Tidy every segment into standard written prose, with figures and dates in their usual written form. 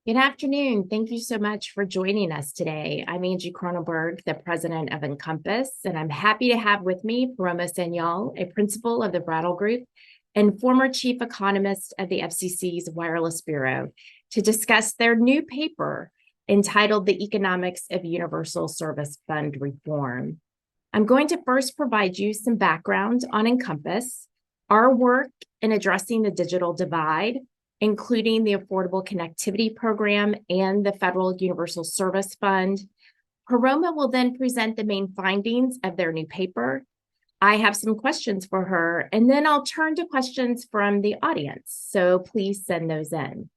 Good afternoon. Thank you so much for joining us today. I'm Angie Cronenberg, the president of Encompass, and I'm happy to have with me Paroma Sanyal, a principal of the Brattle Group and former chief economist of the FCC's Wireless Bureau, to discuss their new paper entitled The Economics of Universal Service Fund Reform. I'm going to first provide you some background on Encompass, our work in addressing the digital divide, including the Affordable Connectivity Program and the Federal Universal Service Fund. Paroma will then present the main findings of their new paper. I have some questions for her, and then I'll turn to questions from the audience, so please send those in.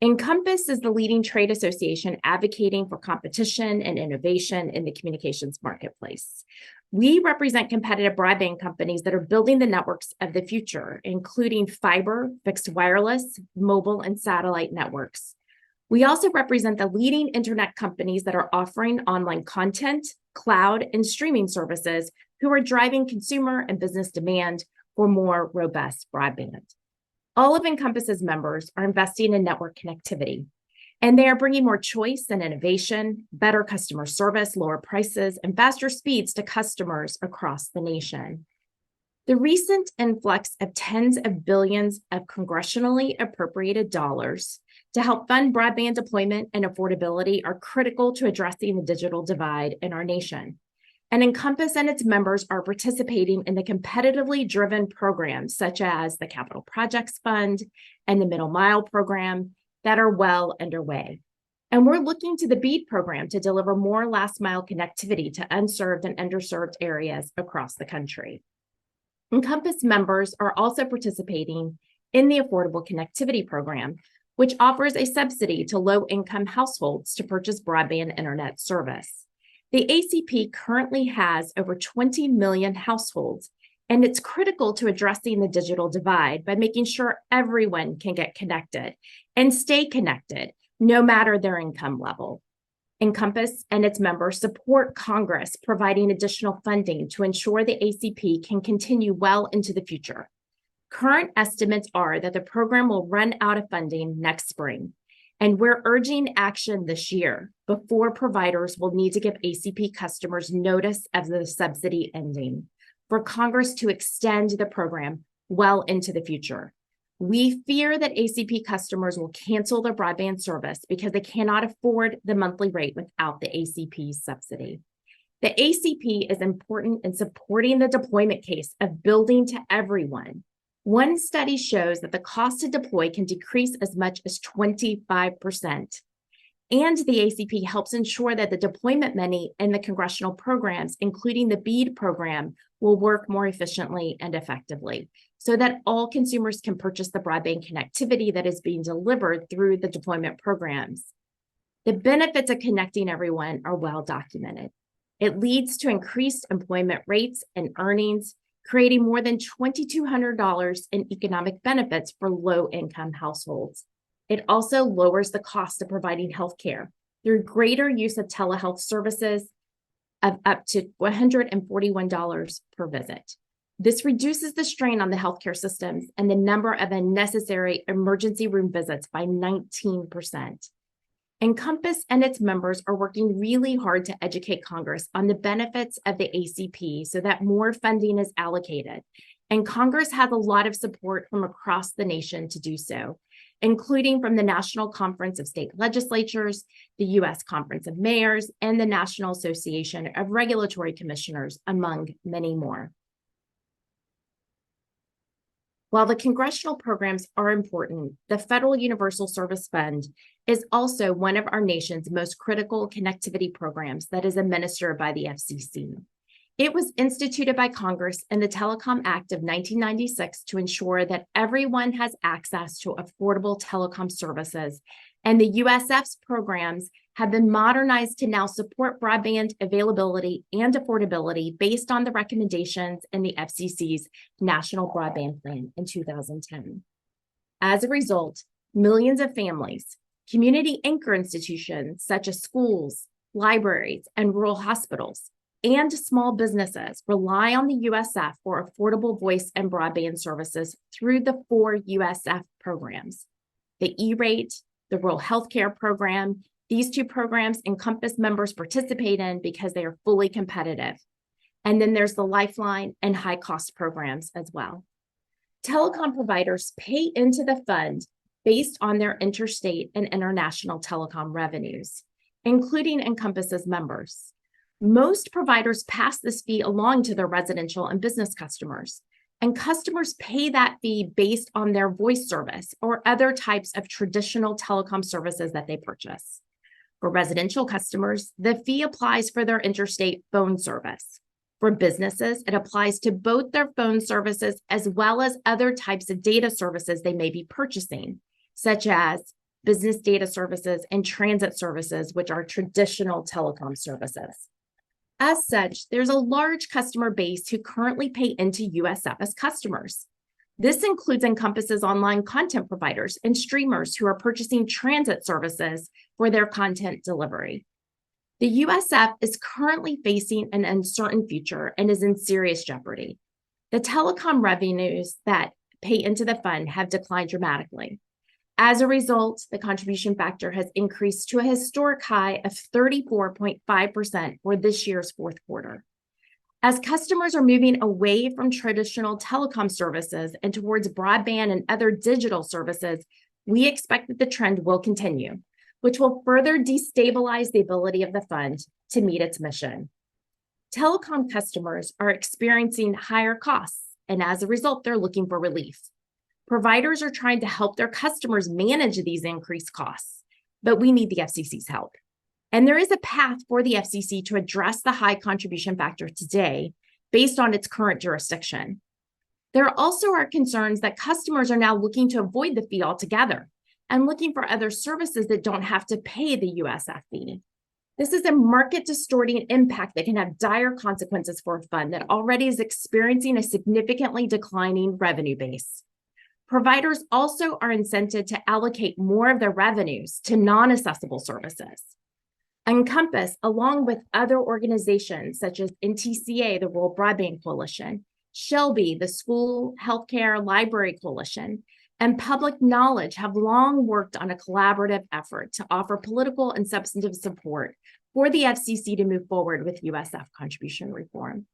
Encompass is the leading trade association advocating for competition and innovation in the communications marketplace. We represent competitive broadband companies that are building the networks of the future, including fiber, fixed wireless, mobile, and satellite networks. We also represent the leading internet companies that are offering online content, cloud, and streaming services who are driving consumer and business demand for more robust broadband. All of Encompass's members are investing in network connectivity, and they are bringing more choice and innovation, better customer service, lower prices, and faster speeds to customers across the nation. The recent influx of tens of billions of congressionally appropriated dollars to help fund broadband deployment and affordability are critical to addressing the digital divide in our nation. And Encompass and its members are participating in the competitively driven programs such as the Capital Projects Fund and the Middle Mile program that are well underway. And we're looking to the BEAD program to deliver more last mile connectivity to unserved and underserved areas across the country. Encompass members are also participating in the Affordable Connectivity Program, which offers a subsidy to low-income households to purchase broadband internet service. The ACP currently has over 20 million households, and it's critical to addressing the digital divide by making sure everyone can get connected and stay connected, no matter their income level. Encompass and its members support Congress providing additional funding to ensure the ACP can continue well into the future. Current estimates are that the program will run out of funding next spring, and we're urging action this year before providers will need to give ACP customers notice of the subsidy ending, for Congress to extend the program well into the future. We fear that ACP customers will cancel their broadband service because they cannot afford the monthly rate without the ACP subsidy. The ACP is important in supporting the deployment case of building to everyone. One study shows that the cost to deploy can decrease as much as 25%. And the ACP helps ensure that the deployment money in the congressional programs, including the BEAD program, will work more efficiently and effectively so that all consumers can purchase the broadband connectivity that is being delivered through the deployment programs. The benefits of connecting everyone are well documented. It leads to increased employment rates and earnings, creating more than $2,200 in economic benefits for low-income households. It also lowers the cost of providing healthcare through greater use of telehealth services of up to $141 per visit. This reduces the strain on the healthcare systems and the number of unnecessary emergency room visits by 19%. Encompass and its members are working really hard to educate Congress on the benefits of the ACP so that more funding is allocated. And Congress has a lot of support from across the nation to do so, including from the National Conference of State Legislatures, the U.S. Conference of Mayors, and the National Association of Regulatory Commissioners, among many more. While the congressional programs are important, the Federal Universal Service Fund is also one of our nation's most critical connectivity programs that is administered by the FCC. It was instituted by Congress in the Telecom Act of 1996 to ensure that everyone has access to affordable telecom services, and the USF's programs have been modernized to now support broadband availability and affordability based on the recommendations in the FCC's National Broadband Plan in 2010. As a result, millions of families, community anchor institutions such as schools, libraries, and rural hospitals, and small businesses rely on the USF for affordable voice and broadband services through the 4 USF programs: the E-rate, the Rural Healthcare Program. These two programs Encompass members participate in because they are fully competitive. And then there's the Lifeline and high cost programs as well. Telecom providers pay into the fund based on their interstate and international telecom revenues, including Encompass's members. Most providers pass this fee along to their residential and business customers, and customers pay that fee based on their voice service or other types of traditional telecom services that they purchase. For residential customers, the fee applies for their interstate phone service. For businesses, it applies to both their phone services as well as other types of data services they may be purchasing, such as business data services and transit services, which are traditional telecom services. As such, there's a large customer base who currently pay into USF as customers. This includes Encompass's online content providers and streamers who are purchasing transit services for their content delivery. The USF is currently facing an uncertain future and is in serious jeopardy. The telecom revenues that pay into the fund have declined dramatically. As a result, the contribution factor has increased to a historic high of 34.5% for this year's fourth quarter. As customers are moving away from traditional telecom services and towards broadband and other digital services, we expect that the trend will continue, which will further destabilize the ability of the fund to meet its mission. Telecom customers are experiencing higher costs, and as a result, they're looking for relief. Providers are trying to help their customers manage these increased costs, but we need the FCC's help. And there is a path for the FCC to address the high contribution factor today based on its current jurisdiction. There also are concerns that customers are now looking to avoid the fee altogether and looking for other services that don't have to pay the USF fee. This is a market distorting impact that can have dire consequences for a fund that already is experiencing a significantly declining revenue base. Providers also are incented to allocate more of their revenues to non-accessible services. Encompass, along with other organizations such as NTCA, the Rural Broadband Coalition, Shelby, the School Healthcare Library Coalition, and Public Knowledge have long worked on a collaborative effort to offer political and substantive support for the FCC to move forward with USF contribution reform.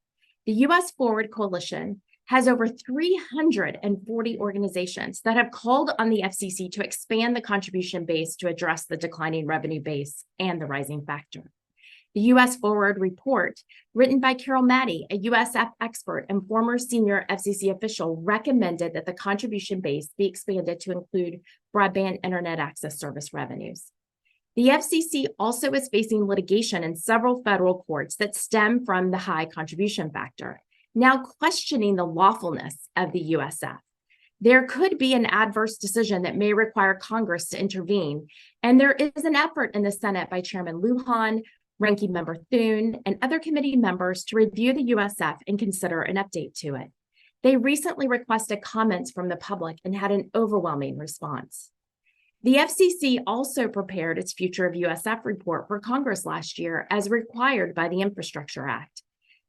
The US Forward Coalition has over 340 organizations that have called on the FCC to expand the contribution base to address the declining revenue base and the rising factor. The US Forward report, written by Carol Maddie, a USF expert and former senior FCC official, recommended that the contribution base be expanded to include broadband internet access service revenues. The FCC also is facing litigation in several federal courts that stem from the high contribution factor, now questioning the lawfulness of the USF. There could be an adverse decision that may require Congress to intervene, and there is an effort in the Senate by Chairman Lujan, Ranking Member Thune, and other committee members to review the USF and consider an update to it. They recently requested comments from the public and had an overwhelming response. The FCC also prepared its Future of USF report for Congress last year as required by the Infrastructure Act.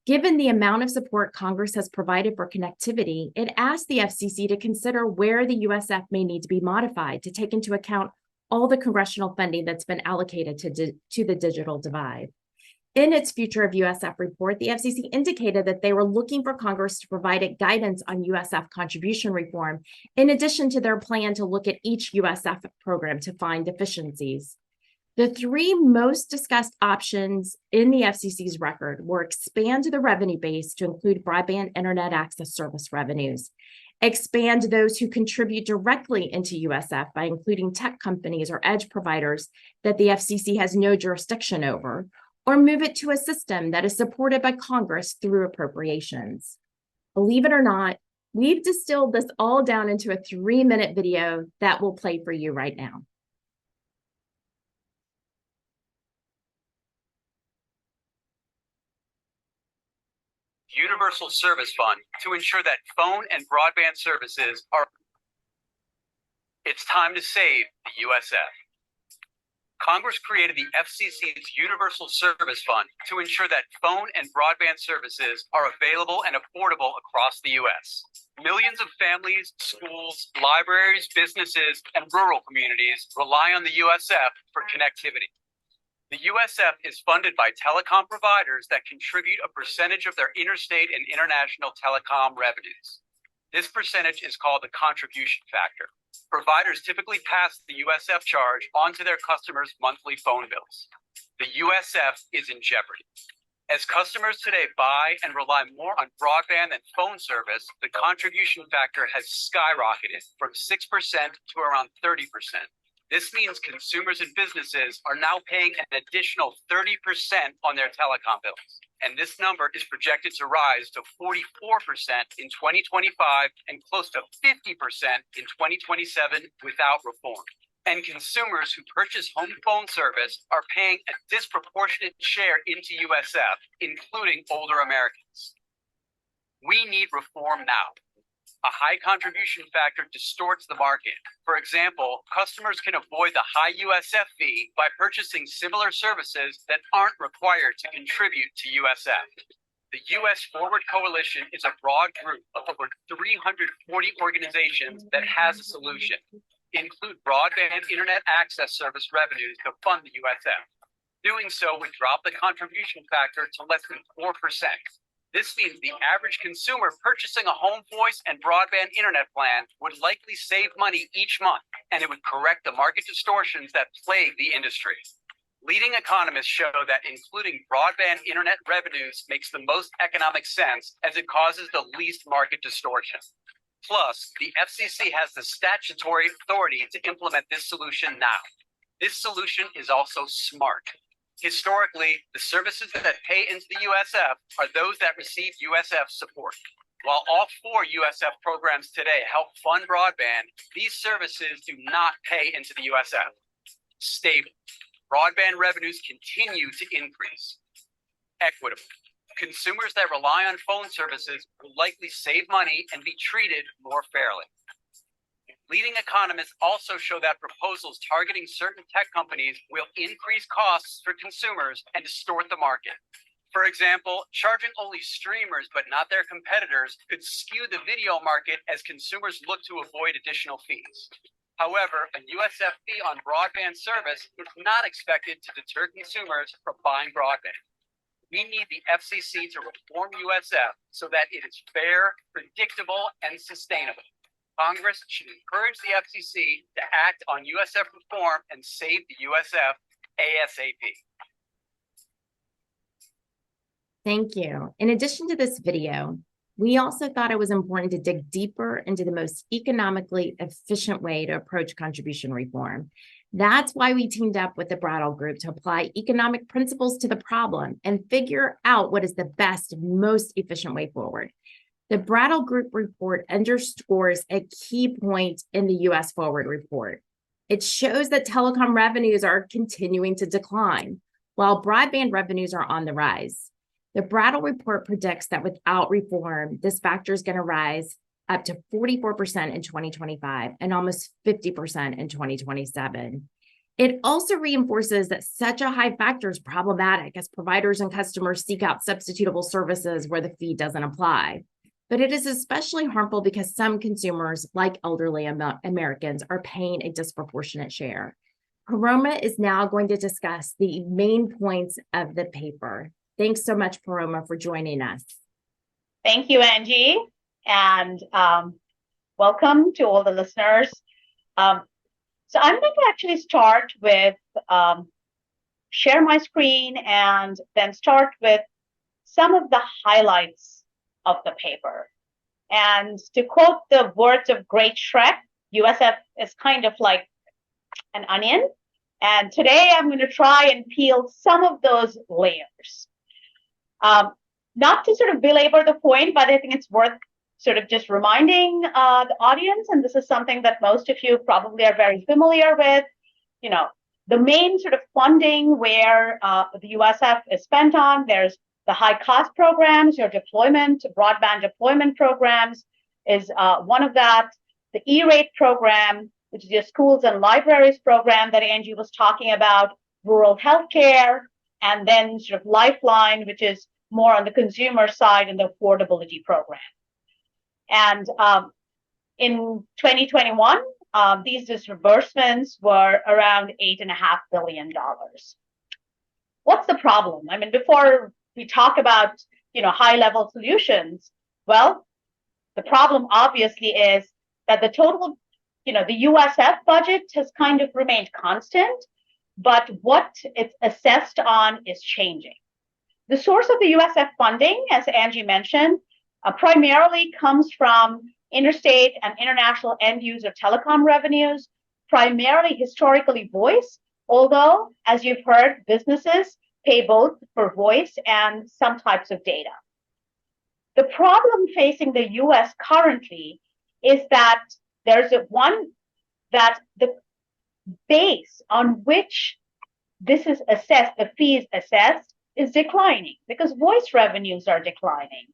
Given the amount of support Congress has provided for connectivity, it asked the FCC to consider where the USF may need to be modified to take into account all the congressional funding that's been allocated to the digital divide. In its Future of USF report, the FCC indicated that they were looking for Congress to provide it guidance on USF contribution reform, in addition to their plan to look at each USF program to find deficiencies. The three most discussed options in the FCC's record were expand the revenue base to include broadband internet access service revenues, expand those who contribute directly into USF by including tech companies or edge providers that the FCC has no jurisdiction over, or move it to a system that is supported by Congress through appropriations. Believe it or not, we've distilled this all down into a 3-minute video that will play for you right now. Universal Service Fund to ensure that phone and broadband services are. It's time to save the USF. Congress created the FCC's Universal Service Fund to ensure that phone and broadband services are available and affordable across the U.S. Millions of families, schools, libraries, businesses, and rural communities rely on the USF for connectivity. The USF is funded by telecom providers that contribute a percentage of their interstate and international telecom revenues. This percentage is called the contribution factor. Providers typically pass the USF charge onto their customers' monthly phone bills. The USF is in jeopardy. As customers today buy and rely more on broadband than phone service, the contribution factor has skyrocketed from 6% to around 30%. This means consumers and businesses are now paying an additional 30% on their telecom bills. And this number is projected to rise to 44% in 2025 and close to 50% in 2027 without reform. And consumers who purchase home phone service are paying a disproportionate share into USF, including older Americans. We need reform now. A high contribution factor distorts the market. For example, customers can avoid the high USF fee by purchasing similar services that aren't required to contribute to USF. The U.S. Forward Coalition is a broad group of over 340 organizations that has a solution. Include broadband internet access service revenues to fund the USF. Doing so would drop the contribution factor to less than 4%. This means the average consumer purchasing a home voice and broadband internet plan would likely save money each month, and it would correct the market distortions that plague the industry. Leading economists show that including broadband internet revenues makes the most economic sense as it causes the least market distortion. Plus, the FCC has the statutory authority to implement this solution now. This solution is also smart. Historically, the services that pay into the USF are those that receive USF support. While all 4 USF programs today help fund broadband, these services do not pay into the USF. Stable. Broadband revenues continue to increase. Equitable. Consumers that rely on phone services will likely save money and be treated more fairly. Leading economists also show that proposals targeting certain tech companies will increase costs for consumers and distort the market. For example, charging only streamers but not their competitors could skew the video market as consumers look to avoid additional fees. However, a USF fee on broadband service is not expected to deter consumers from buying broadband. We need the FCC to reform USF so that it is fair, predictable, and sustainable. Congress should encourage the FCC to act on USF reform and save the USF ASAP. Thank you. In addition to this video, we also thought it was important to dig deeper into the most economically efficient way to approach contribution reform. That's why we teamed up with the Brattle Group to apply economic principles to the problem and figure out what is the best, most efficient way forward. The Brattle Group report underscores a key point in the U.S. Forward report. It shows that telecom revenues are continuing to decline, while broadband revenues are on the rise. The Brattle report predicts that without reform, this factor is going to rise up to 44% in 2025 and almost 50% in 2027. It also reinforces that such a high factor is problematic as providers and customers seek out substitutable services where the fee doesn't apply. But it is especially harmful because some consumers, like elderly Americans, are paying a disproportionate share. Paroma is now going to discuss the main points of the paper. Thanks so much, Paroma, for joining us. Thank you, Angie, and welcome to all the listeners. So I'm going to actually start with share my screen and then start with some of the highlights of the paper. And to quote the words of Great Shrek, USF is kind of like an onion. And today I'm going to try and peel some of those layers. Not to sort of belabor the point, but I think it's worth sort of just reminding the audience, and this is something that most of you probably are very familiar with, you know, the main sort of funding where the USF is spent on, there's the high cost programs, your deployment, broadband deployment programs is one of that. The E-rate program, which is your schools and libraries program that Angie was talking about, rural healthcare, and then sort of Lifeline, which is more on the consumer side and the affordability program. And in 2021, these disbursements were around $8.5 billion. What's the problem? I mean, before we talk about, high-level solutions, well, the problem obviously is that the total, the USF budget has kind of remained constant, but what it's assessed on is changing. The source of the USF funding, as Angie mentioned, primarily comes from interstate and international end user telecom revenues, primarily historically voice, although, as you've heard, businesses pay both for voice and some types of data. The problem facing the US currently is that there's that the base on which this is assessed, the fees assessed, is declining because voice revenues are declining.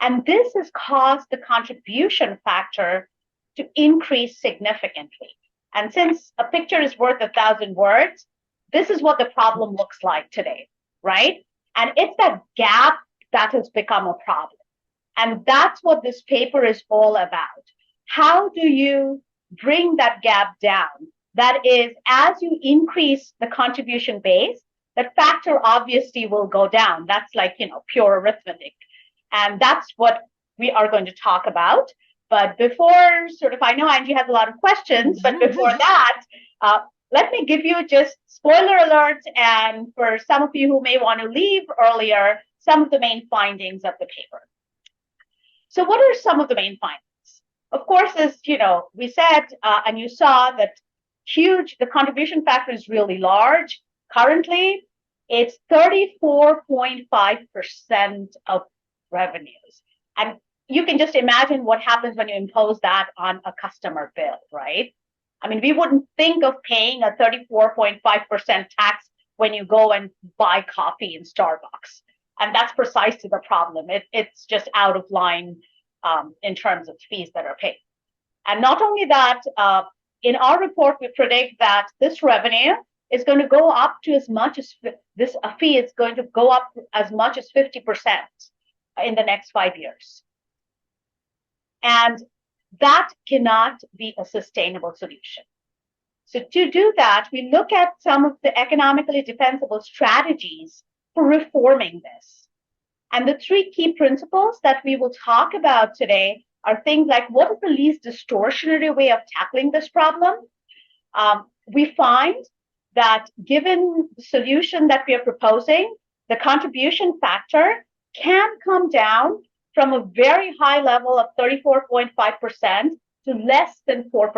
And this has caused the contribution factor to increase significantly. And since a picture is worth 1,000 words, this is what the problem looks like today, right? And it's that gap that has become a problem. And that's what this paper is all about. How do you bring that gap down? That is, as you increase the contribution base, that factor obviously will go down. That's like, pure arithmetic. And that's what we are going to talk about. But before, I know Angie has a lot of questions, but before that, let me give you just spoiler alerts. And for some of you who may want to leave earlier, some of the main findings of the paper. So what are some of the main findings? Of course, as we said, and you saw that the contribution factor is really large. Currently, it's 34.5% of revenues. And you can just imagine what happens when you impose that on a customer bill, right? I mean, we wouldn't think of paying a 34.5% tax when you go and buy coffee in Starbucks. And that's precisely the problem. It's just out of line in terms of fees that are paid. And not only that, in our report, we predict that this revenue is going to go up to as much as this fee is going to go up as much as 50% in the next 5 years. And that cannot be a sustainable solution. So to do that, we look at some of the economically defensible strategies for reforming this. And the three key principles that we will talk about today are things like, what is the least distortionary way of tackling this problem? We find that given the solution that we are proposing, the contribution factor can come down from a very high level of 34.5% to less than 4%.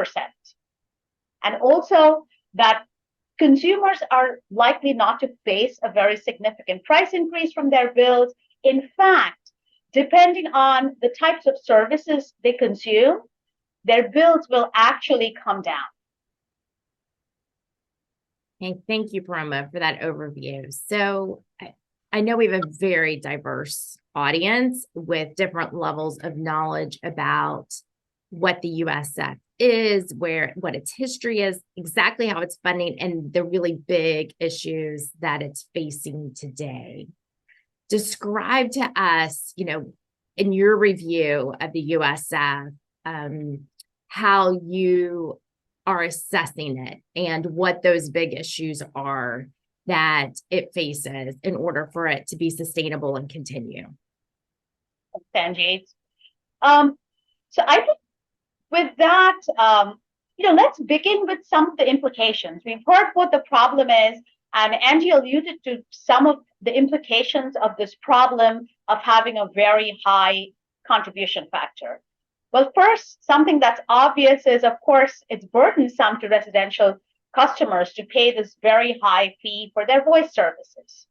And also that consumers are likely not to face a very significant price increase from their bills. In fact, depending on the types of services they consume, their bills will actually come down. Okay, thank you, Paroma, for that overview. So I know we have a very diverse audience with different levels of knowledge about what the USF is, what its history is, exactly how it's funding, and the really big issues that it's facing today. Describe to us, in your review of the USF, how you are assessing it and what those big issues are that it faces in order for it to be sustainable and continue. Sanjay. So I think with that, let's begin with some of the implications. We've heard what the problem is, and Angie alluded to some of the implications of this problem of having a very high contribution factor. Well, first, something that's obvious is, of course, it's burdensome to residential customers to pay this very high fee for their voice services.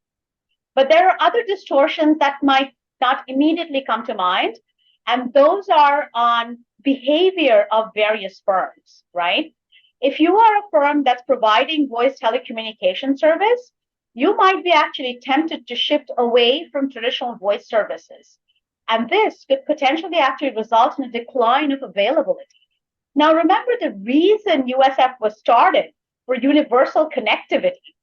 But there are other distortions that might not immediately come to mind, and those are on behavior of various firms, right? If you are a firm that's providing voice telecommunication service, you might be actually tempted to shift away from traditional voice services. And this could potentially actually result in a decline of availability. Now, remember, the reason USF was started for universal connectivity.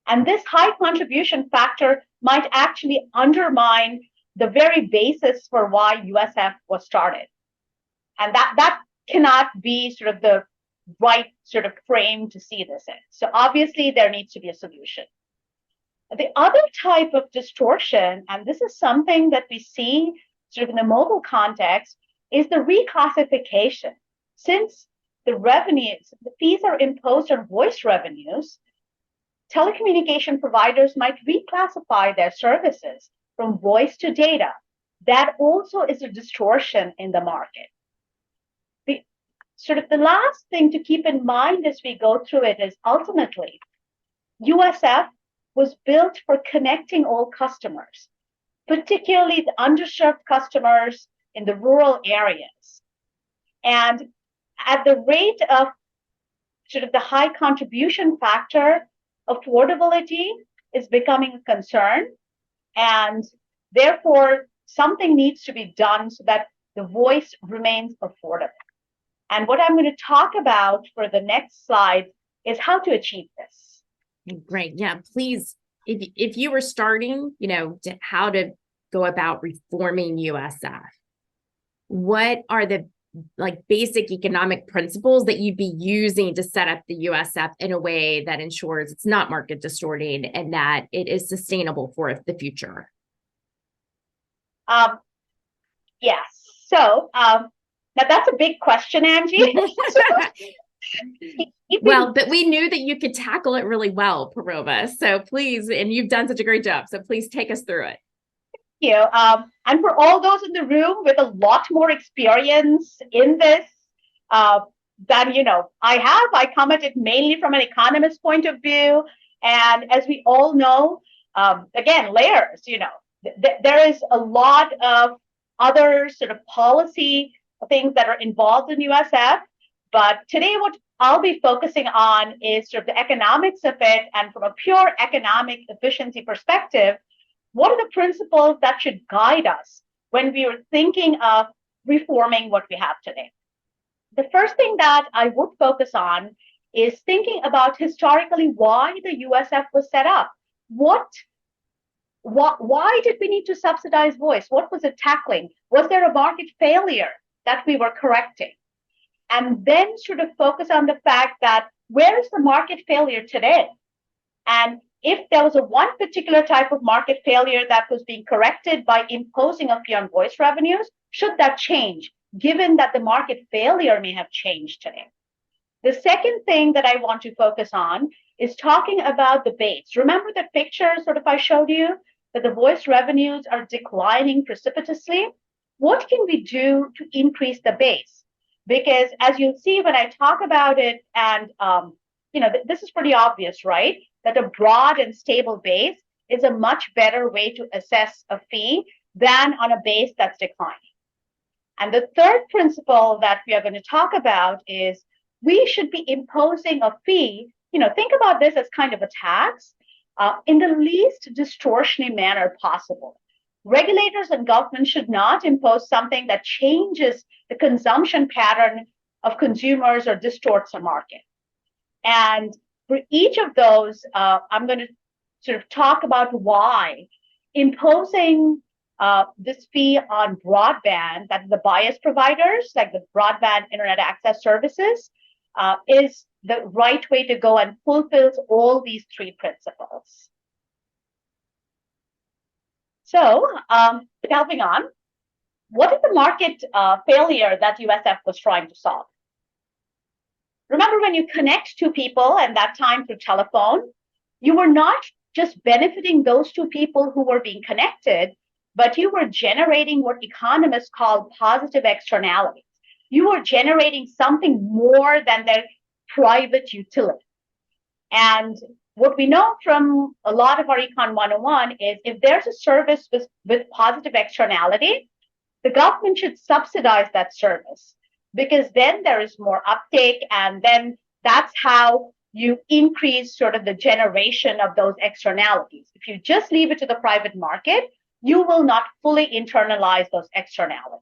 And this high contribution factor might actually undermine the very basis for why USF was started. And that cannot be sort of the right sort of frame to see this in. So obviously there needs to be a solution. The other type of distortion, and this is something that we see sort of in the mobile context, is the reclassification. Since the revenues, the fees are imposed on voice revenues, telecommunication providers might reclassify their services from voice to data. That also is a distortion in the market. The last thing to keep in mind as we go through it is ultimately USF was built for connecting all customers, particularly the underserved customers in the rural areas. And at the rate of sort of the high contribution factor, affordability is becoming a concern. And therefore, something needs to be done so that the voice remains affordable. And what I'm going to talk about for the next slide is how to achieve this. Great. Yeah, please, if you were starting, how to go about reforming USF, what are the basic economic principles that you'd be using to set up the USF in a way that ensures it's not market distorting and that it is sustainable for the future? Yes. So now that's a big question, Angie. Well, but we knew that you could tackle it really well, Paroma. So please, and you've done such a great job. So please take us through it. And for all those in the room with a lot more experience in this than I come at it mainly from an economist point of view. And as we all know, again, layers. There is a lot of other sort of policy things that are involved in USF. But today, what I'll be focusing on is sort of the economics of it, and from a pure economic efficiency perspective, what are the principles that should guide us when we are thinking of reforming what we have today? The first thing that I would focus on is thinking about historically why the USF was set up. Why did we need to subsidize voice? What was it tackling? Was there a market failure that we were correcting? And then sort of focus on the fact that where is the market failure today? And if there was one particular type of market failure that was being corrected by imposing a fee on voice revenues, should that change, given that the market failure may have changed today? The second thing that I want to focus on is talking about the base. Remember the picture sort of I showed you, that the voice revenues are declining precipitously? What can we do to increase the base? Because as you'll see when I talk about it, and this is pretty obvious, right? That a broad and stable base is a much better way to assess a fee than on a base that's declining. And the third principle that we are going to talk about is we should be imposing a fee. Think about this as kind of a tax in the least distortionary manner possible. Regulators and government should not impose something that changes the consumption pattern of consumers or distorts a market. And for each of those, I'm going to sort of talk about why imposing this fee on broadband, that the bias providers, like the broadband internet access services, is the right way to go and fulfills all these three principles. So, delving on, what is the market failure that USF was trying to solve? Remember, when you connect two people, and that time through telephone, you were not just benefiting those two people who were being connected, but you were generating what economists call positive externalities. You were generating something more than their private utility. And what we know from a lot of our Econ 101 is if there's a service with positive externality, the government should subsidize that service, because then there is more uptake, and then that's how you increase sort of the generation of those externalities. If you just leave it to the private market, you will not fully internalize those externalities.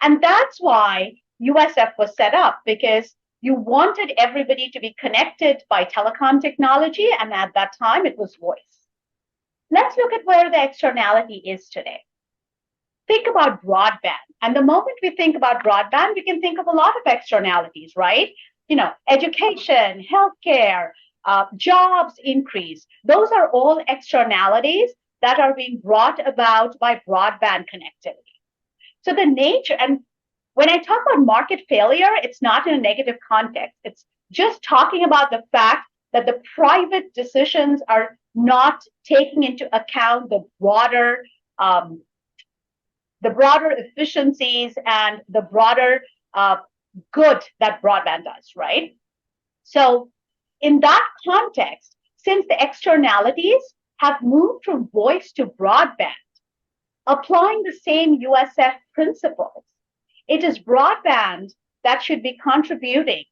And that's why USF was set up, because you wanted everybody to be connected by telecom technology, and at that time it was voice. Let's look at where the externality is today. think about broadband. And the moment we think about broadband, we can think of a lot of externalities, right? Education, healthcare, jobs increase. Those are all externalities that are being brought about by broadband connectivity. So the nature, and when I talk about market failure, it's not in a negative context. It's just talking about the fact that the private decisions are not taking into account the broader efficiencies and the broader good that broadband does, right? So in that context, since the externalities have moved from voice to broadband, applying the same USF principles, it is broadband that should be contributing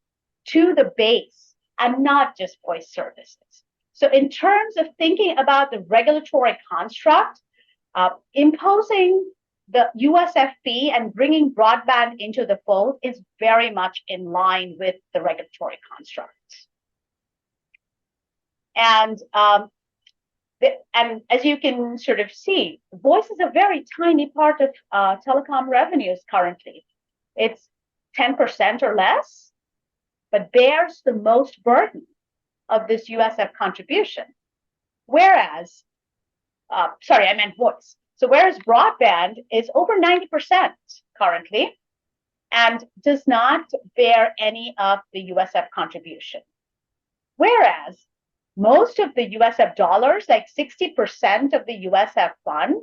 to the base and not just voice services. So in terms of thinking about the regulatory construct, imposing the USF fee and bringing broadband into the fold is very much in line with the regulatory constructs. And as you can sort of see, voice is a very tiny part of telecom revenues currently. It's 10% or less, but bears the most burden of this USF contribution. Whereas, sorry, I meant voice. So whereas broadband is over 90% currently and does not bear any of the USF contribution. Whereas most of the USF dollars, like 60% of the USF fund,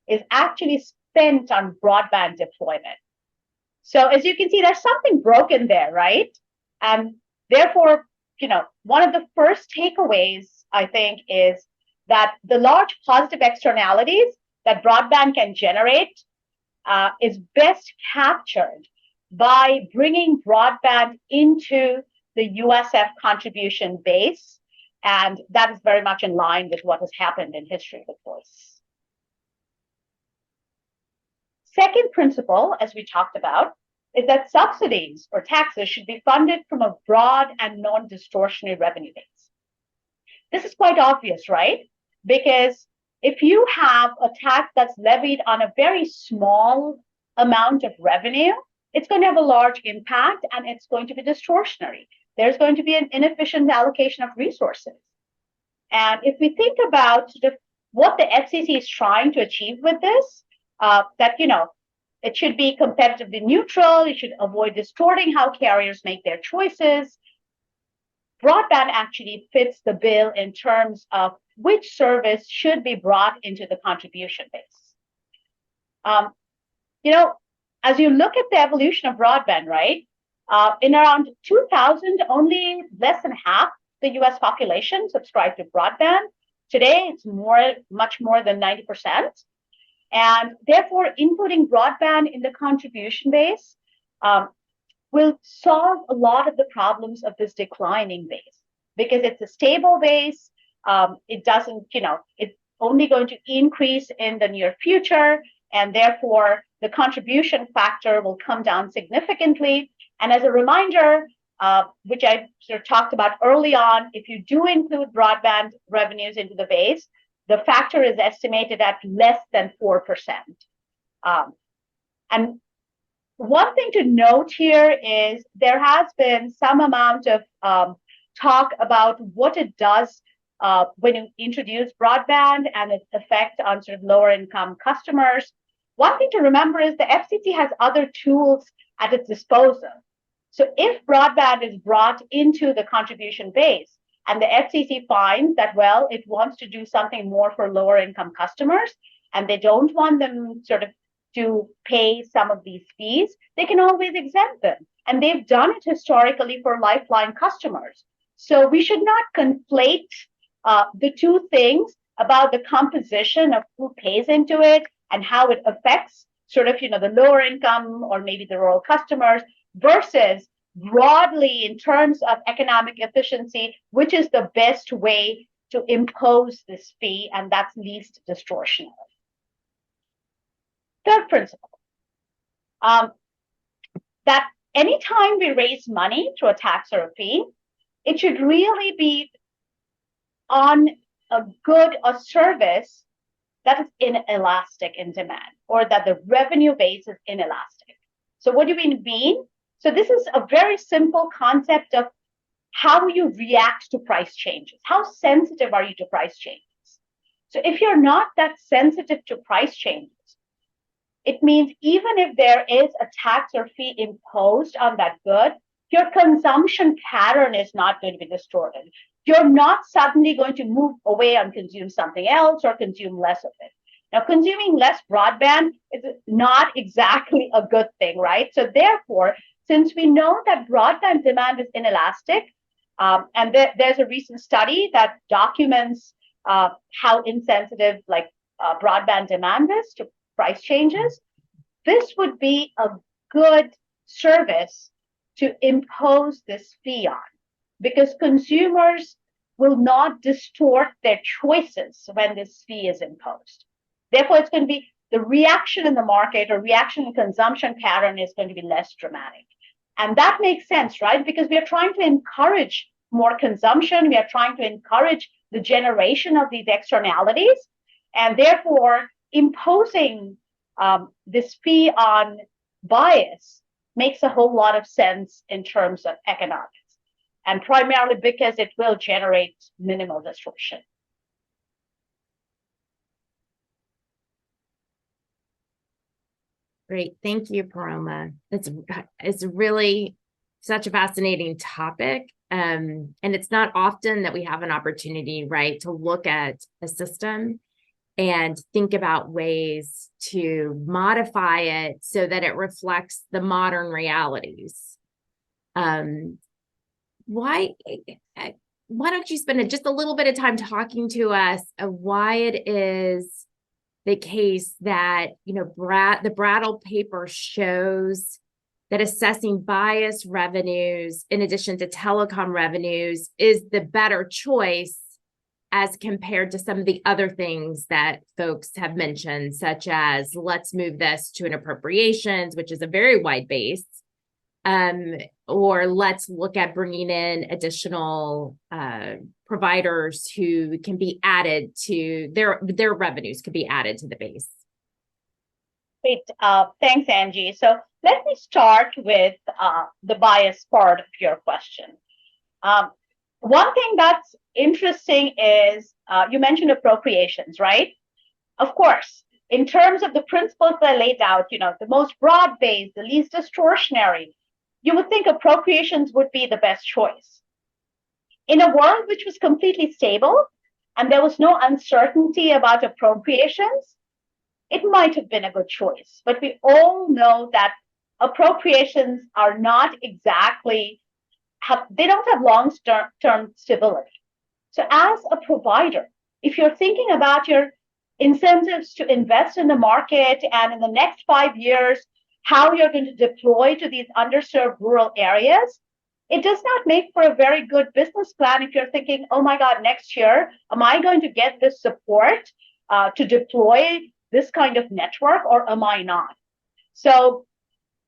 is actually spent on broadband deployment. So as you can see, there's something broken there, right? And therefore, one of the first takeaways, I think, is that the large positive externalities that broadband can generate is best captured by bringing broadband into the USF contribution base. And that is very much in line with what has happened in history with voice. Second principle, as we talked about, is that subsidies or taxes should be funded from a broad and non-distortionary revenue base. This is quite obvious, right? Because if you have a tax that's levied on a very small amount of revenue, it's going to have a large impact and it's going to be distortionary. There's going to be an inefficient allocation of resources. And if we think about sort of what the FCC is trying to achieve with this, it should be competitively neutral, it should avoid distorting how carriers make their choices. Broadband actually fits the bill in terms of which service should be brought into the contribution base. As you look at the evolution of broadband, right, in around 2000, only less than half the US population subscribed to broadband. Today, it's much more than 90%. And therefore, including broadband in the contribution base will solve a lot of the problems of this declining base because it's a stable base. It doesn't, it's only going to increase in the near future. And therefore, the contribution factor will come down significantly. And as a reminder, which I sort of talked about early on, if you do include broadband revenues into the base, the factor is estimated at less than 4%. And one thing to note here is there has been some amount of talk about what it does when you introduce broadband and its effect on sort of lower income customers. One thing to remember is the FCC has other tools at its disposal. So if broadband is brought into the contribution base and the FCC finds that, well, it wants to do something more for lower income customers and they don't want them sort of to pay some of these fees, they can always exempt them. And they've done it historically for Lifeline customers. So we should not conflate the two things about the composition of who pays into it and how it affects sort of, the lower income or maybe the rural customers versus broadly in terms of economic efficiency, which is the best way to impose this fee, and that's least distortionary. Third principle, that anytime we raise money through a tax or a fee, it should really be on a good or service that is inelastic in demand, or that the revenue base is inelastic. So what do we mean? So this is a very simple concept of how you react to price changes. How sensitive are you to price changes? So if you're not that sensitive to price changes, it means even if there is a tax or fee imposed on that good, your consumption pattern is not going to be distorted. You're not suddenly going to move away and consume something else or consume less of it. Now, consuming less broadband is not exactly a good thing, right? So therefore, since we know that broadband demand is inelastic, and there's a recent study that documents how insensitive broadband demand is to price changes, this would be a good service to impose this fee on, because consumers will not distort their choices when this fee is imposed. Therefore, it's going to be the reaction in the market or reaction in consumption pattern is going to be less dramatic. And that makes sense, right? Because we are trying to encourage more consumption. We are trying to encourage the generation of these externalities. And therefore, imposing this fee on bias makes a whole lot of sense in terms of economics, and primarily because it will generate minimal distortion. Great. Thank you, Paroma. It's really such a fascinating topic. And it's not often that we have an opportunity, right, to look at a system and think about ways to modify it so that it reflects the modern realities. Why don't you spend just a little bit of time talking to us of why it is the case that, the Brattle paper shows that assessing bias revenues in addition to telecom revenues is the better choice as compared to some of the other things that folks have mentioned, such as let's move this to an appropriations, which is a very wide base, or let's look at bringing in additional providers who can be added to their revenues could be added to the base. Great. Thanks, Angie. So let me start with the bias part of your question. One thing that's interesting is you mentioned appropriations, right? Of course, in terms of the principles that I laid out, the most broad-based, the least distortionary, you would think appropriations would be the best choice. In a world which was completely stable and there was no uncertainty about appropriations, it might have been a good choice. But we all know that appropriations are not exactly, they don't have long-term stability. So as a provider, if you're thinking about your incentives to invest in the market and in the next 5 years, how you're going to deploy to these underserved rural areas, it does not make for a very good business plan if you're thinking, oh my God, next year, am I going to get this support to deploy this kind of network, or am I not? So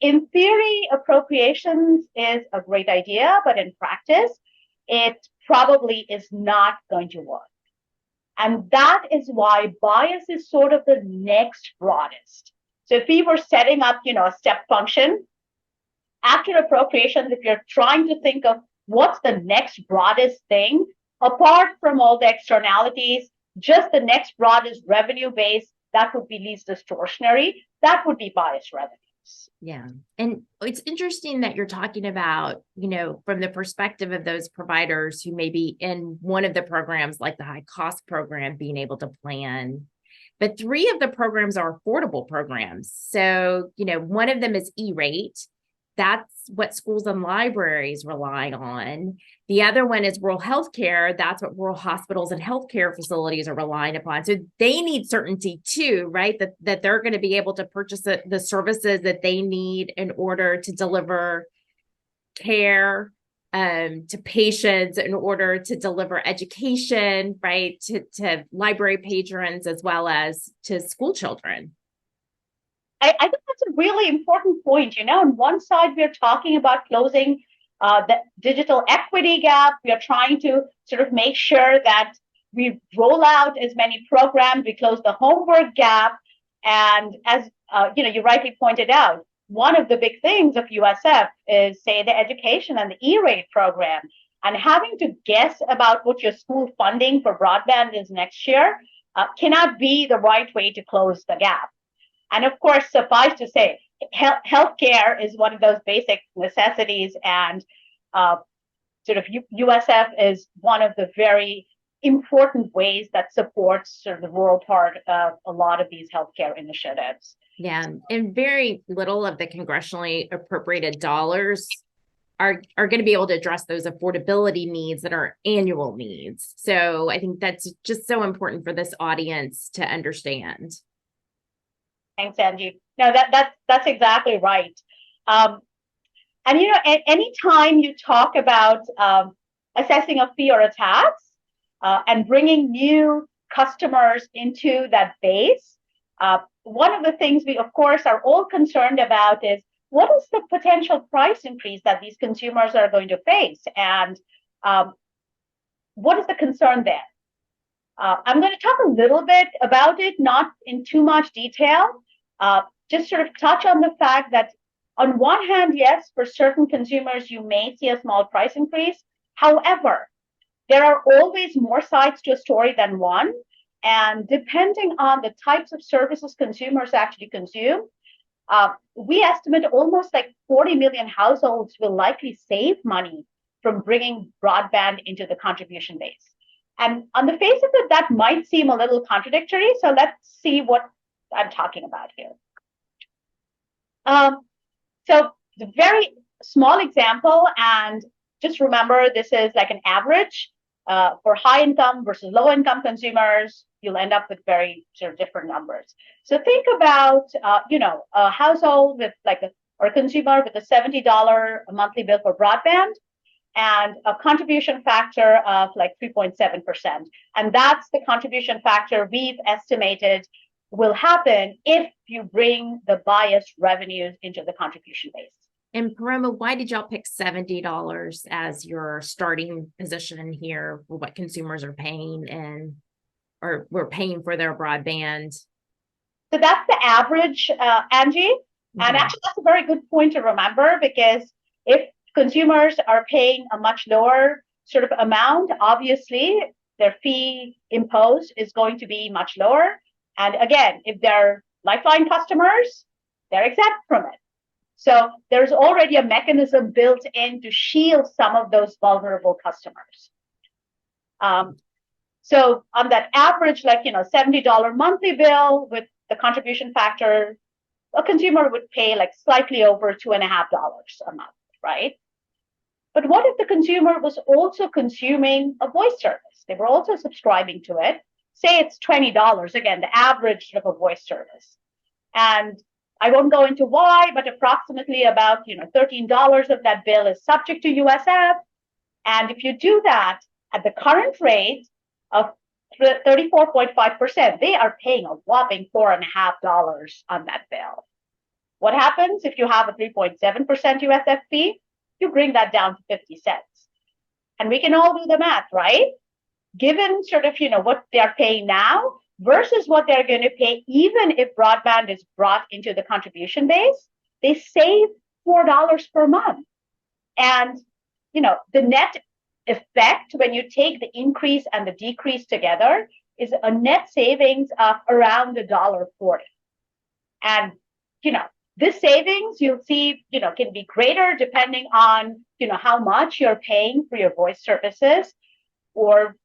in theory, appropriations is a great idea, but in practice, it probably is not going to work. And that is why bias is sort of the next broadest. So if we were setting up, a step function, after appropriations, if you're trying to think of what's the next broadest thing, apart from all the externalities, just the next broadest revenue base, that would be least distortionary, that would be bias revenues. Yeah. And it's interesting that you're talking about, from the perspective of those providers who may be in one of the programs like the high cost program being able to plan. But 3 of the programs are affordable programs. So, one of them is E-rate. That's what schools and libraries rely on. The other one is rural healthcare. That's what rural hospitals and healthcare facilities are relying upon. So they need certainty too, right? That they're going to be able to purchase the services that they need in order to deliver care to patients, in order to deliver education, right? To library patrons as well as to school children. I think that's a really important point. On one side, we're talking about closing the digital equity gap. We are trying to sort of make sure that we roll out as many programs, we close the homework gap. And as you rightly pointed out, one of the big things of USF is, say, the education and the E-rate program. And having to guess about what your school funding for broadband is next year cannot be the right way to close the gap. And of course, suffice to say, healthcare is one of those basic necessities, and sort of USF is one of the very important ways that supports sort of the rural part of a lot of these healthcare initiatives. Yeah, and very little of the congressionally appropriated dollars are going to be able to address those affordability needs that are annual needs. So I think that's just so important for this audience to understand. Thanks, Angie. No, that's exactly right. And anytime you talk about assessing a fee or a tax and bringing new customers into that base, one of the things we, of course, are all concerned about is what is the potential price increase that these consumers are going to face, and what is the concern there? I'm going to talk a little bit about it, not in too much detail, just sort of touch on the fact that on one hand, yes, for certain consumers, you may see a small price increase. However, there are always more sides to a story than one. And depending on the types of services consumers actually consume, we estimate almost like 40 million households will likely save money from bringing broadband into the contribution base. And on the face of it, that might seem a little contradictory. So let's see what I'm talking about here. So the very small example, and just remember, this is like an average for high income versus low income consumers. You'll end up with very sort of different numbers. So think about, a household with or a consumer with a $70 a monthly bill for broadband and a contribution factor of like 3.7%. And that's the contribution factor we've estimated will happen if you bring the biased revenues into the contribution base. And Paroma, why did y'all pick $70 as your starting position here for what consumers are paying or we're paying for their broadband? So that's the average, Angie. And actually, that's a very good point to remember, because if consumers are paying a much lower sort of amount, obviously their fee imposed is going to be much lower. And again, if they're Lifeline customers, they're exempt from it. So there's already a mechanism built in to shield some of those vulnerable customers. So on that average, $70 monthly bill with the contribution factor, a consumer would pay like slightly over $2.50 a month, right? But what if the consumer was also consuming a voice service? They were also subscribing to it. Say it's $20, again, the average of a voice service. And I won't go into why, but approximately about $13 of that bill is subject to USF. And if you do that at the current rate of 34.5%, they are paying a whopping $4.50 on that bill. What happens if you have a 3.7% USF fee? You bring that down to 50 cents. And we can all do the math, right? Given sort of, what they're paying now versus what they're going to pay, even if broadband is brought into the contribution base, they save $4 per month. And, the net effect when you take the increase and the decrease together is a net savings of around $1.40. And, this savings you'll see, can be greater depending on, how much you're paying for your voice services, or,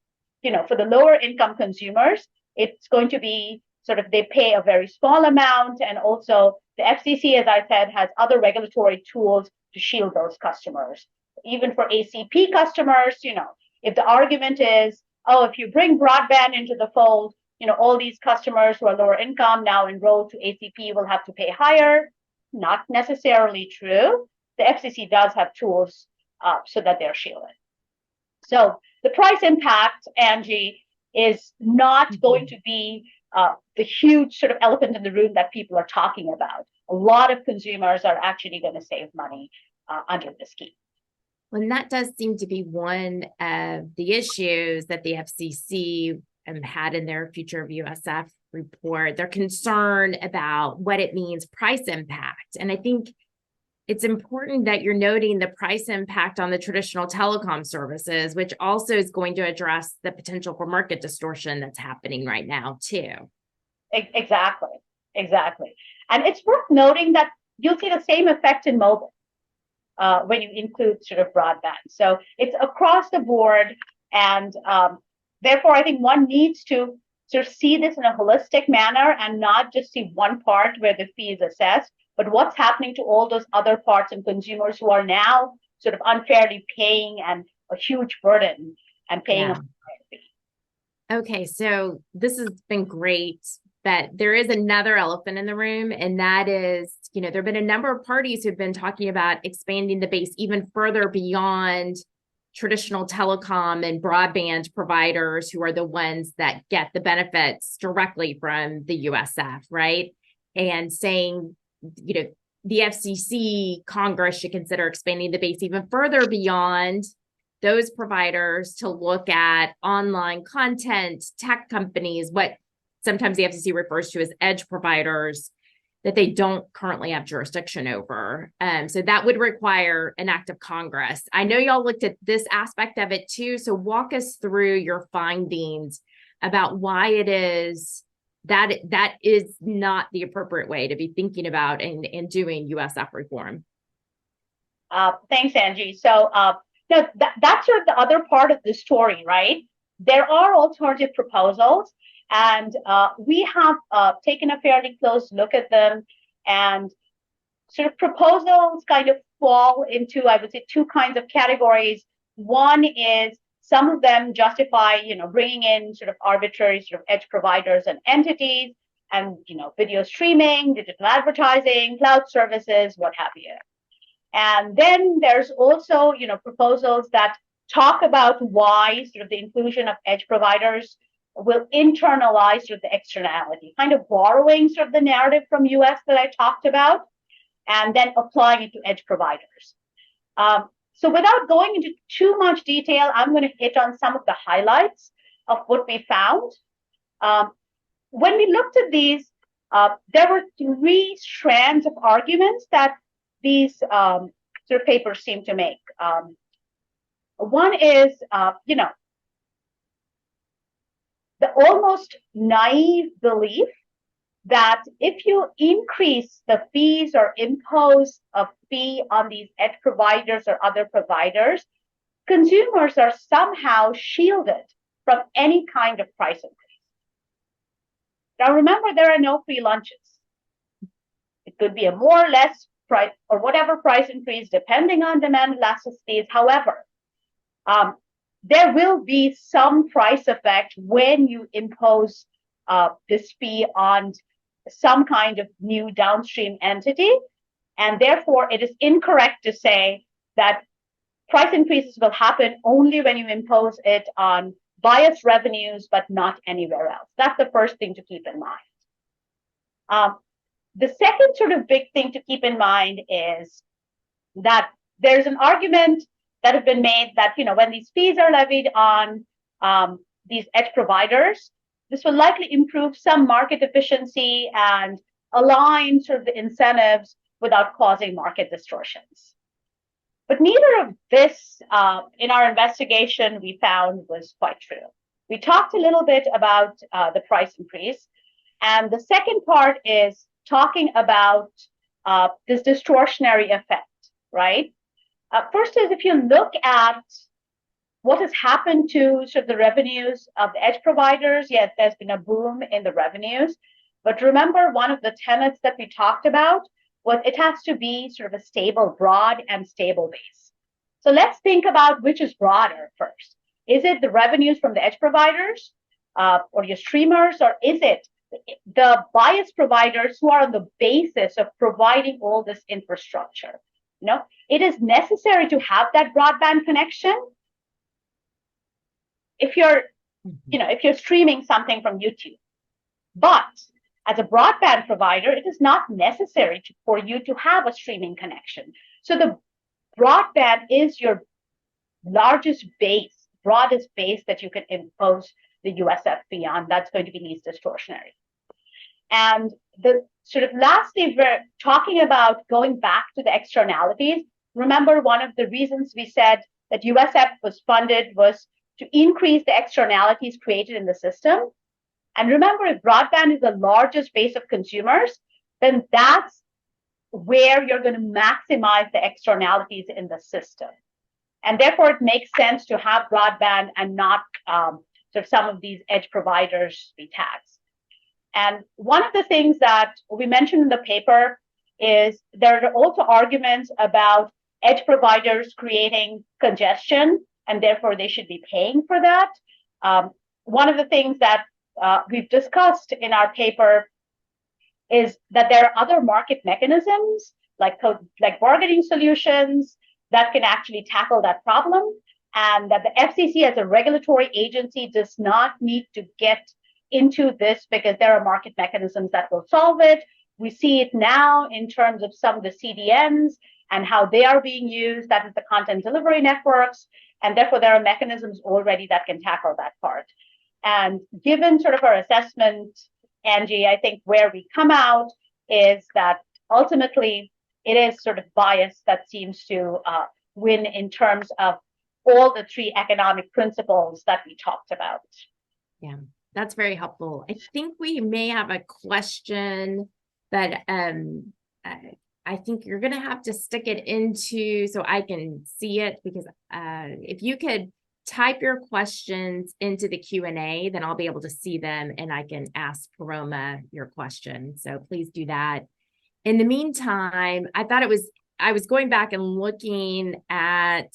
for the lower income consumers, it's going to be sort of they pay a very small amount. And also the FCC, as I said, has other regulatory tools to shield those customers. Even for ACP customers, if the argument is, oh, if you bring broadband into the fold, all these customers who are lower income now enrolled to ACP will have to pay higher. Not necessarily true. The FCC does have tools so that they're shielded. So the price impact, Angie, is not going to be the huge sort of elephant in the room that people are talking about. A lot of consumers are actually going to save money under the scheme. Well, and that does seem to be one of the issues that the FCC had in their Future of USF report. They're concerned about what it means, price impact. And I think it's important that you're noting the price impact on the traditional telecom services, which also is going to address the potential for market distortion that's happening right now, too. Exactly. And it's worth noting that you'll see the same effect in mobile when you include sort of broadband. So it's across the board. And therefore, I think one needs to sort of see this in a holistic manner and not just see one part where the fee is assessed, but what's happening to all those other parts and consumers who are now sort of unfairly paying and a huge burden and paying a fee. Okay, so this has been great, but there is another elephant in the room, and that is, there have been a number of parties who've been talking about expanding the base even further beyond traditional telecom and broadband providers who are the ones that get the benefits directly from the USF, right? And saying, the FCC, Congress should consider expanding the base even further beyond those providers to look at online content, tech companies, what sometimes the FCC refers to as edge providers that they don't currently have jurisdiction over. So that would require an act of Congress. I know y'all looked at this aspect of it too. So walk us through your findings about why it is that that is not the appropriate way to be thinking about and doing USF reform. Thanks, Angie. So that's sort of the other part of the story, right? There are alternative proposals, and we have taken a fairly close look at them. And sort of proposals kind of fall into, I would say, two kinds of categories. One is some of them justify, bringing in sort of arbitrary sort of edge providers and entities, and video streaming, digital advertising, cloud services, what have you. And then there's also, proposals that talk about why sort of the inclusion of edge providers will internalize sort of the externality, kind of borrowing sort of the narrative from US that I talked about, and then applying it to edge providers. So without going into too much detail, I'm going to hit on some of the highlights of what we found. When we looked at these, there were three strands of arguments that these sort of papers seem to make. One is, the almost naive belief that if you increase the fees or impose a fee on these edge providers or other providers, consumers are somehow shielded from any kind of price increase. Now, remember, there are no free lunches. It could be a more or less price or whatever price increase, depending on demand elasticities. However, there will be some price effect when you impose this fee on some kind of new downstream entity. And therefore, it is incorrect to say that price increases will happen only when you impose it on biased revenues, but not anywhere else. That's the first thing to keep in mind. The second sort of big thing to keep in mind is that there's an argument that has been made that, when these fees are levied on these edge providers, this will likely improve some market efficiency and align sort of the incentives without causing market distortions. But neither of this, in our investigation, we found was quite true. We talked a little bit about the price increase. And the second part is talking about this distortionary effect, right? First is, if you look at what has happened to sort of the revenues of the edge providers, yes, there's been a boom in the revenues. But remember, one of the tenets that we talked about was it has to be sort of a stable, broad and stable base. So let's think about which is broader first. Is it the revenues from the edge providers or your streamers, or is it the biased providers who are on the basis of providing all this infrastructure? It is necessary to have that broadband connection. If you're, if you're streaming something from YouTube, but as a broadband provider, it is not necessary for you to have a streaming connection. So the broadband is your largest base, broadest base that you can impose the USFP on. That's going to be least distortionary. And the sort of lastly, we're talking about going back to the externalities. Remember, one of the reasons we said that USF was funded was to increase the externalities created in the system. And remember, if broadband is the largest base of consumers, then that's where you're going to maximize the externalities in the system. And therefore, it makes sense to have broadband and not sort of some of these edge providers be taxed. And one of the things that we mentioned in the paper is there are also arguments about edge providers creating congestion, and therefore they should be paying for that. One of the things that we've discussed in our paper is that there are other market mechanisms like bargaining solutions that can actually tackle that problem, and that the FCC as a regulatory agency does not need to get into this because there are market mechanisms that will solve it. We see it now in terms of some of the CDNs and how they are being used, that is the content delivery networks, and therefore there are mechanisms already that can tackle that part. And given sort of our assessment, Angie, I think where we come out is that ultimately it is sort of bias that seems to win in terms of all the three economic principles that we talked about. Yeah, that's very helpful. I think we may have a question that I think you're going to have to stick it into so I can see it, because if you could type your questions into the Q&A, then I'll be able to see them and I can ask Paroma your question. So please do that. In the meantime, I was going back and looking at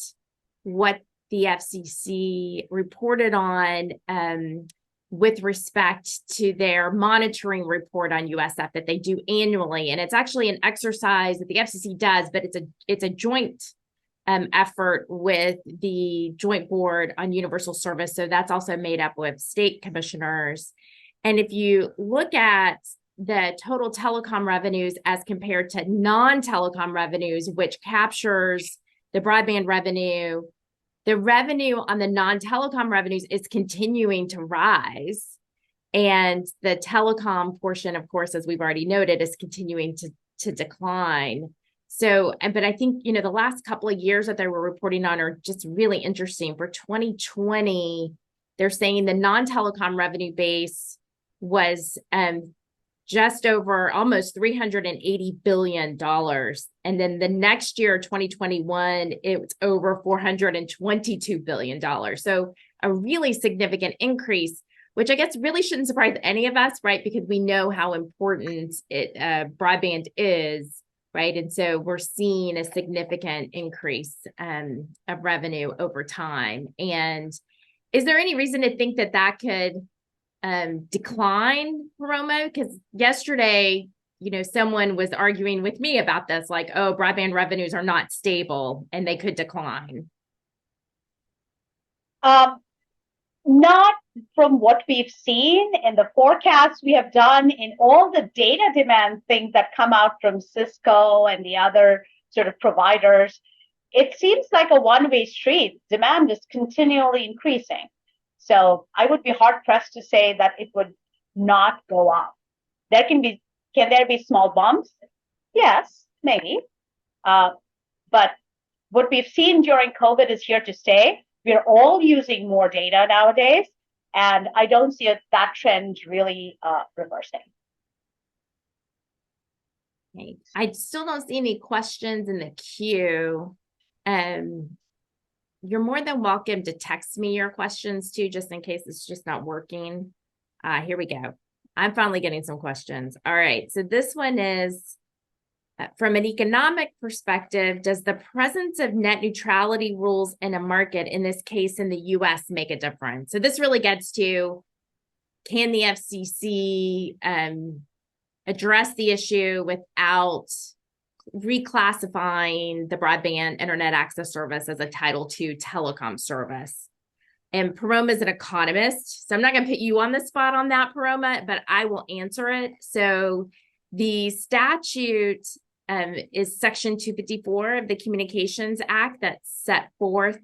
what the FCC reported on with respect to their monitoring report on USF that they do annually. And it's actually an exercise that the FCC does, but it's a joint effort with the Joint Board on Universal Service. So that's also made up with state commissioners. And if you look at the total telecom revenues as compared to non-telecom revenues, which captures the broadband revenue, the revenue on the non-telecom revenues is continuing to rise. And the telecom portion, of course, as we've already noted, is continuing to decline. So, but I think, the last couple of years that they were reporting on are just really interesting. For 2020, they're saying the non-telecom revenue base was just over almost $380 billion. And then the next year, 2021, it's over $422 billion. So a really significant increase, which I guess really shouldn't surprise any of us, right? Because we know how important broadband is, right? And so we're seeing a significant increase of revenue over time. And is there any reason to think that could decline, Paroma? Because yesterday, someone was arguing with me about this, like, oh, broadband revenues are not stable and they could decline. Not from what we've seen in the forecasts we have done in all the data demand things that come out from Cisco and the other sort of providers. It seems like a one-way street. Demand is continually increasing. So I would be hard pressed to say that it would not go up. Can there be small bumps? Yes, maybe. But what we've seen during COVID is here to stay. We're all using more data nowadays, and I don't see that trend really reversing. Okay. I still don't see any questions in the queue. You're more than welcome to text me your questions too, just in case it's just not working. Here we go. I'm finally getting some questions. All right. So this one is, from an economic perspective, does the presence of net neutrality rules in a market, in this case in the US, make a difference? So this really gets to, can the FCC address the issue without reclassifying the broadband internet access service as a Title II telecom service? And Paroma is an economist, so I'm not going to put you on the spot on that, Paroma, but I will answer it. So the statute is Section 254 of the Communications Act that set forth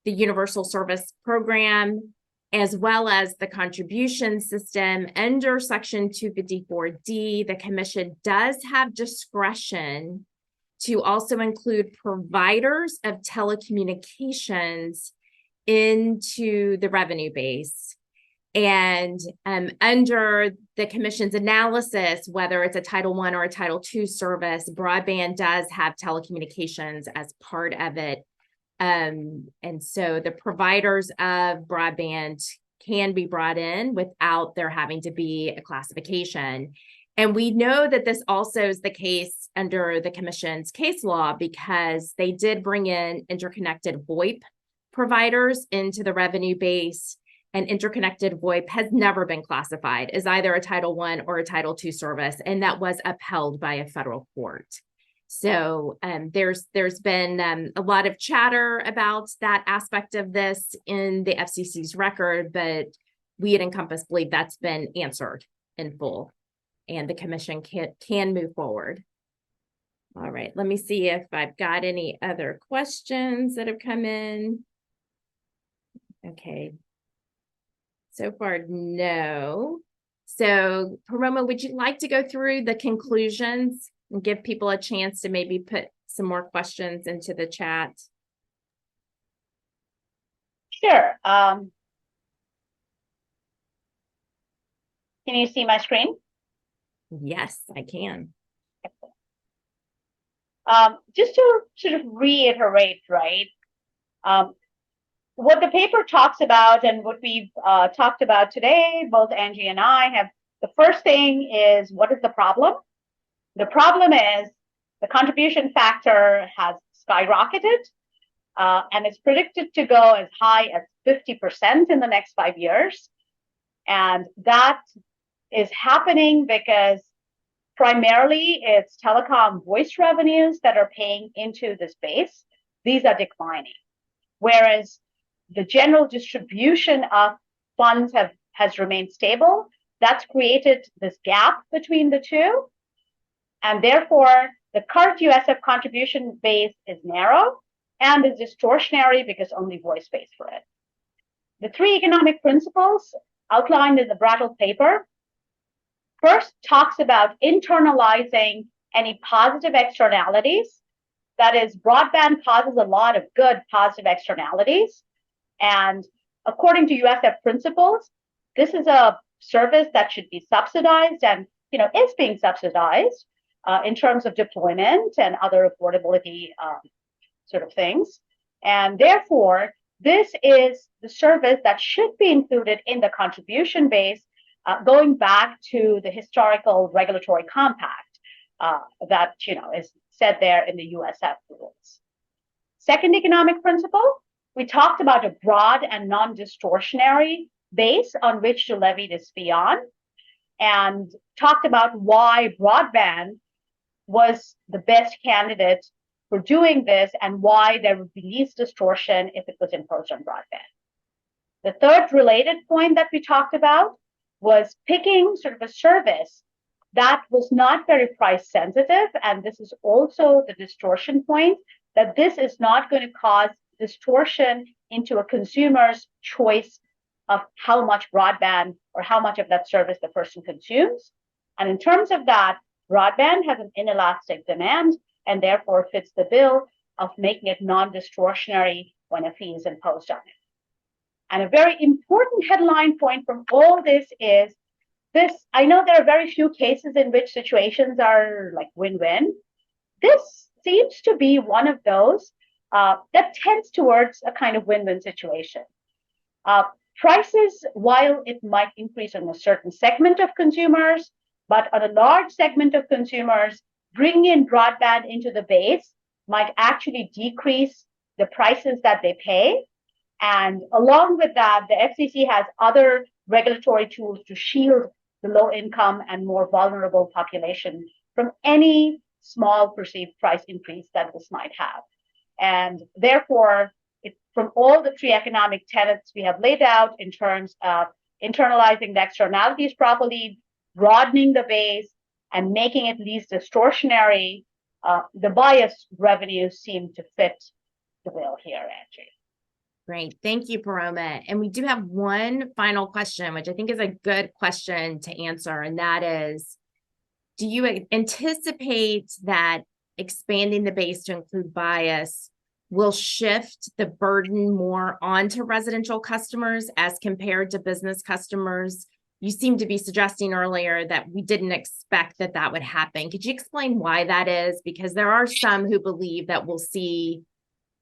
the Universal Service Program, as well as the contribution system under Section 254D, the Commission does have discretion to also include providers of telecommunications into the revenue base. And under the Commission's analysis, whether it's a Title I or a Title II service, broadband does have telecommunications as part of it. And so the providers of broadband can be brought in without there having to be a classification. And we know that this also is the case under the Commission's case law because they did bring in interconnected VoIP providers into the revenue base, and interconnected VoIP has never been classified as either a Title I or a Title II service, and that was upheld by a federal court. So there's been a lot of chatter about that aspect of this in the FCC's record, but we at Encompass believe that's been answered in full, and the Commission can move forward. All right, let me see if I've got any other questions that have come in. Okay. So far, no. So, Paroma, would you like to go through the conclusions and give people a chance to maybe put some more questions into the chat? Sure. Can you see my screen? Yes, I can. Just to sort of reiterate, right? What the paper talks about and what we've talked about today, both Angie and I have, the first thing is, what is the problem? The problem is the contribution factor has skyrocketed and it's predicted to go as high as 50% in the next 5 years. And that is happening because primarily it's telecom voice revenues that are paying into this base. These are declining. Whereas the general distribution of funds has remained stable. That's created this gap between the two. And therefore, the current USF contribution base is narrow and is distortionary because only voice pays for it. The three economic principles outlined in the Brattle paper first talks about internalizing any positive externalities. That is, broadband causes a lot of good positive externalities. And according to USF principles, this is a service that should be subsidized and, is being subsidized in terms of deployment and other affordability sort of things. And therefore, this is the service that should be included in the contribution base, going back to the historical regulatory compact that, is said there in the USF rules. Second economic principle, we talked about a broad and non-distortionary base on which to levy this fee on, and talked about why broadband was the best candidate for doing this and why there would be least distortion if it was imposed on broadband. The third related point that we talked about was picking sort of a service that was not very price sensitive, and this is also the distortion point, that this is not going to cause distortion into a consumer's choice of how much broadband or how much of that service the person consumes. And in terms of that, broadband has an inelastic demand and therefore fits the bill of making it non-distortionary when a fee is imposed on it. And a very important headline point from all this is this. I know there are very few cases in which situations are like win-win. This seems to be one of those that tends towards a kind of win-win situation. Prices, while it might increase on a certain segment of consumers, but on a large segment of consumers, bringing in broadband into the base might actually decrease the prices that they pay. And along with that, the FCC has other regulatory tools to shield the low income and more vulnerable population from any small perceived price increase that this might have. And therefore, from all the three economic tenets we have laid out in terms of internalizing the externalities properly, broadening the base, and making it least distortionary, the bias revenues seem to fit the bill here, Angie. Great. Thank you, Paroma. And we do have one final question, which I think is a good question to answer. And that is, do you anticipate that expanding the base to include bias will shift the burden more onto residential customers as compared to business customers? You seem to be suggesting earlier that we didn't expect that that would happen. Could you explain why that is? Because there are some who believe that we'll see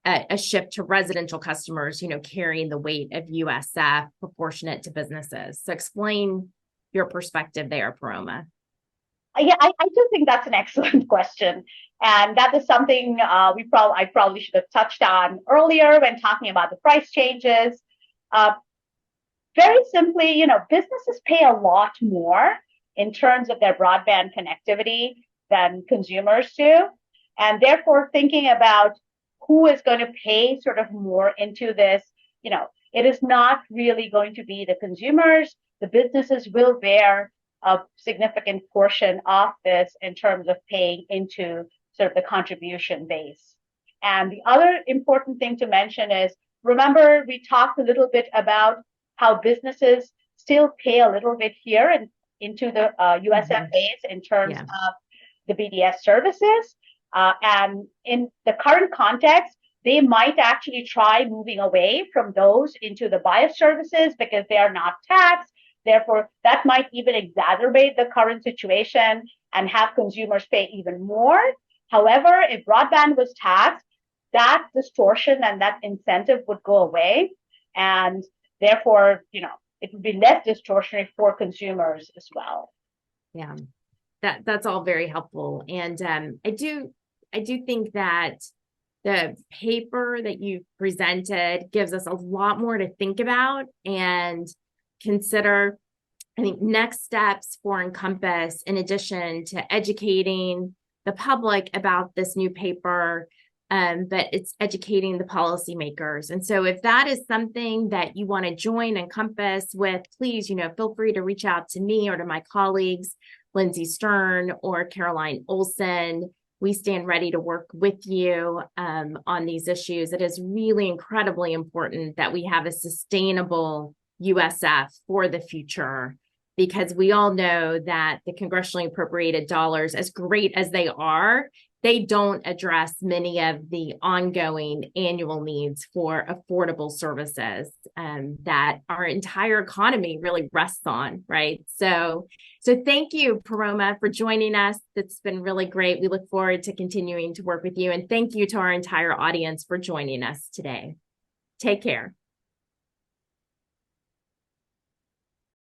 a shift to residential customers, carrying the weight of USF proportionate to businesses. So explain your perspective there, Paroma. Yeah, I do think that's an excellent question. And that is something I probably should have touched on earlier when talking about the price changes. Very simply, businesses pay a lot more in terms of their broadband connectivity than consumers do. And therefore, thinking about who is going to pay sort of more into this, it is not really going to be the consumers. The businesses will bear a significant portion of this in terms of paying into sort of the contribution base. And the other important thing to mention is, remember, we talked a little bit about how businesses still pay a little bit here and into the USF base in terms of the BDS services. And in the current context, they might actually try moving away from those into the bias services because they are not taxed. Therefore, that might even exacerbate the current situation and have consumers pay even more. However, if broadband was taxed, that distortion and that incentive would go away. And therefore, it would be less distortionary for consumers as well. Yeah, that's all very helpful. And I do think that the paper that you presented gives us a lot more to think about and consider. I think next steps for Encompass, in addition to educating the public about this new paper, but it's educating the policymakers. And so if that is something that you want to join Encompass with, please, feel free to reach out to me or to my colleagues, Lindsay Stern or Caroline Olson. We stand ready to work with you on these issues. It is really incredibly important that we have a sustainable USF for the future, because we all know that the congressionally appropriated dollars, as great as they are, they don't address many of the ongoing annual needs for affordable services that our entire economy really rests on, right? So thank you, Paroma, for joining us. It's been really great. We look forward to continuing to work with you. And thank you to our entire audience for joining us today. Take care.